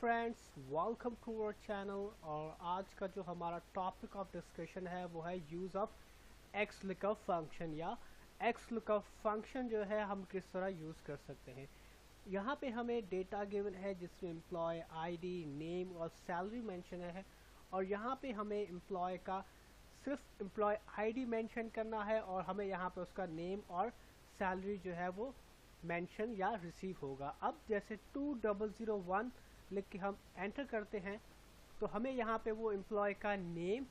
Friends, welcome to our channel. और आज का जो हमारा टॉपिक ऑफ डिस्कशन है वो है use of x lookup function या एक्स लुकअप फंक्शन जो है हम किस तरह यूज़ कर सकते हैं। यहाँ पे हमें डेटा गिवन है जिसमें एम्प्लॉय आईडी, नेम और सैलरी मेंशन है और यहाँ पे हमें एम्प्लॉय का सिर्फ एम्प्लॉय आईडी मेंशन करना है और हमें यहाँ पे उसका नेम और सैलरी जो है वो मेंशन या रिसीव होगा। अब जैसे 2001 लिख के हम एंटर करते हैं तो हमें यहाँ पे वो एम्प्लॉय का नेम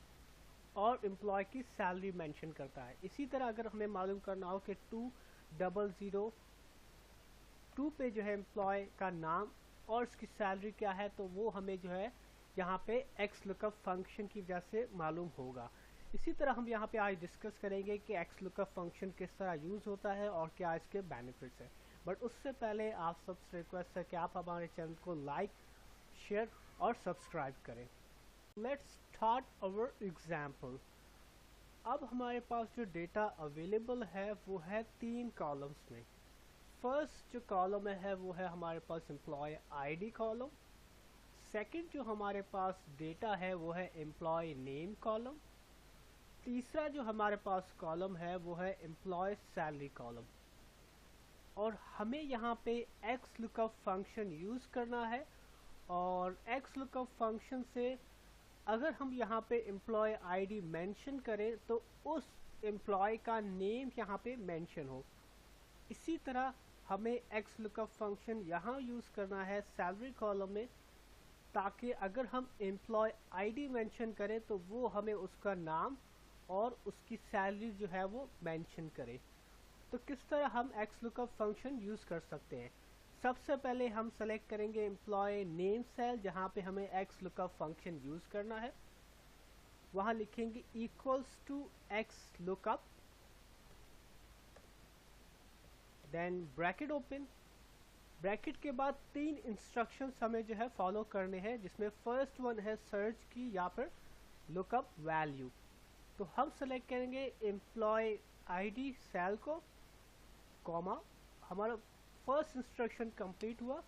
और एम्प्लॉय की सैलरी मेंशन करता है। इसी तरह अगर हमें मालूम करना हो कि 2002 पे जो है एम्प्लॉय का नाम और उसकी सैलरी क्या है तो वो हमें जो है यहाँ पे एक्स लुकअप फंक्शन की वजह से मालूम होगा। इसी तरह हम यहाँ पे आज डिस्कस करेंगे कि एक्स लुकअप फंक्शन किस तरह यूज़ होता है और क्या इसके बेनिफिट्स हैं। बट उससे पहले आप सबसे रिक्वेस्ट है कि आप हमारे चैनल को लाइक, शेयर और सब्सक्राइब करें। Let's start our example. अब हमारे पास जो डेटा अवेलेबल है वो है 3 कॉलम्स में। फर्स्ट जो कॉलम है वो है हमारे पास एम्प्लॉय आईडी कॉलम। सेकंड जो हमारे पास डेटा है वो है एम्प्लॉय नेम कॉलम। तीसरा जो हमारे पास कॉलम है वो है एम्प्लॉय सैलरी कॉलम। और हमें यहाँ पे एक्स लुकअप फंक्शन यूज़ करना है और एक्स लुकअप फंक्शन से अगर हम यहाँ पे एम्प्लॉय आईडी मेंशन करें तो उस एम्प्लॉय का नेम यहाँ पे मेंशन हो। इसी तरह हमें एक्स लुकअप फंक्शन यहाँ यूज़ करना है सैलरी कॉलम में, ताकि अगर हम एम्प्लॉय आईडी मेंशन करें तो वो हमें उसका नाम और उसकी सैलरी जो है वो मेंशन करे। तो किस तरह हम एक्स लुकअप फंक्शन यूज़ कर सकते हैं। सबसे पहले हम सेलेक्ट करेंगे एम्प्लॉय नेम सेल जहाँ पे हमें एक्स लुकअप फंक्शन यूज़ करना है। वहाँ लिखेंगे equals to x lookup, then bracket open. Bracket के बाद 3 इंस्ट्रक्शंस हमें जो है फॉलो करने हैं, जिसमें फर्स्ट वन है सर्च की या फिर लुकअप वैल्यू। तो हम सेलेक्ट करेंगे एम्प्लॉय आईडी सेल को, कॉमा, हमारा फर्स्ट इंस्ट्रक्शन कंप्लीट हुआ।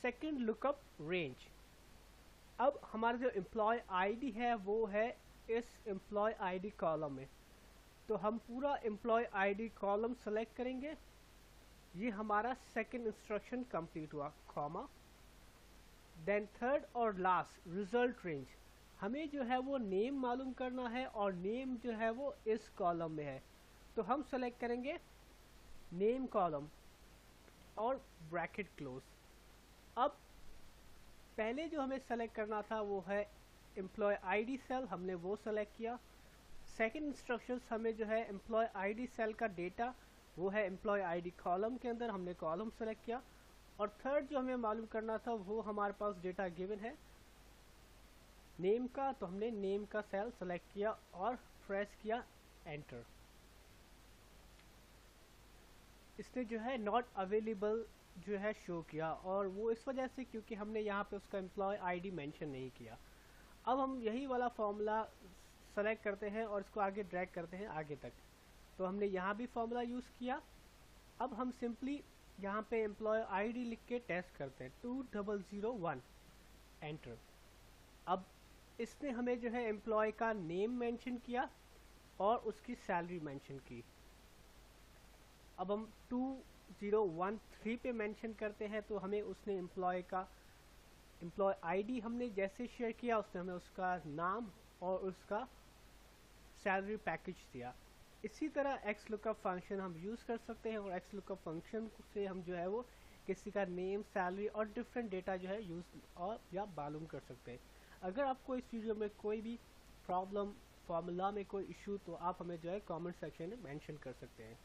Second lookup range. अब हमारा जो एम्प्लॉय आईडी है वो है इस एम्प्लॉय आईडी कॉलम में, तो हम पूरा एम्प्लॉय आईडी कॉलम सेलेक्ट करेंगे। ये हमारा सेकंड इंस्ट्रक्शन कंप्लीट हुआ, कॉमा। देन थर्ड और लास्ट रिजल्ट रेंज। हमें जो है वो नेम मालूम करना है और नेम जो है वो इस कॉलम में है, तो हम सेलेक्ट करेंगे नेम कॉलम और ब्रैकेट क्लोज। अब पहले जो हमें सेलेक्ट करना था वो है एम्प्लॉय आईडी सेल, हमने वो सेलेक्ट किया। सेकंड इंस्ट्रक्शंस हमें जो है एम्प्लॉय आईडी सेल का डेटा वो है एम्प्लॉय आईडी कॉलम के अंदर, हमने कॉलम सेलेक्ट किया। और थर्ड जो हमें मालूम करना था वो हमारे पास डेटा गिवन है नेम का, तो हमने नेम का सेल सेलेक्ट किया और प्रेस किया एंटर। इसने जो है नॉट अवेलेबल जो है शो किया, और वो इस वजह से क्योंकि हमने यहाँ पे उसका एम्प्लॉय आईडी मेंशन नहीं किया। अब हम यही वाला फॉर्मूला सेलेक्ट करते हैं और इसको आगे ड्रैग करते हैं आगे तक। तो हमने यहाँ भी फॉर्मूला यूज़ किया। अब हम सिंपली यहाँ पे एम्प्लॉय आईडी लिख के टेस्ट करते हैं, 2001 एंटर। अब इसने हमें जो है एम्प्लॉय का नेम मेंशन किया और उसकी सैलरी मेंशन की। अब हम 2013 पे मेंशन करते हैं तो हमें उसने एम्प्लॉय आईडी हमने जैसे शेयर किया उसने हमें उसका नाम और उसका सैलरी पैकेज दिया। इसी तरह एक्स लुकअप फंक्शन हम यूज़ कर सकते हैं और एक्स लुकअप फंक्शन से हम जो है वो किसी का नेम, सैलरी और डिफरेंट डेटा जो है यूज़ और या मालूम कर सकते हैं। अगर आपको इस वीडियो में कोई भी प्रॉब्लम, फार्मूला में कोई इशू, तो आप हमें जो है कमेंट सेक्शन में मेंशन कर सकते हैं।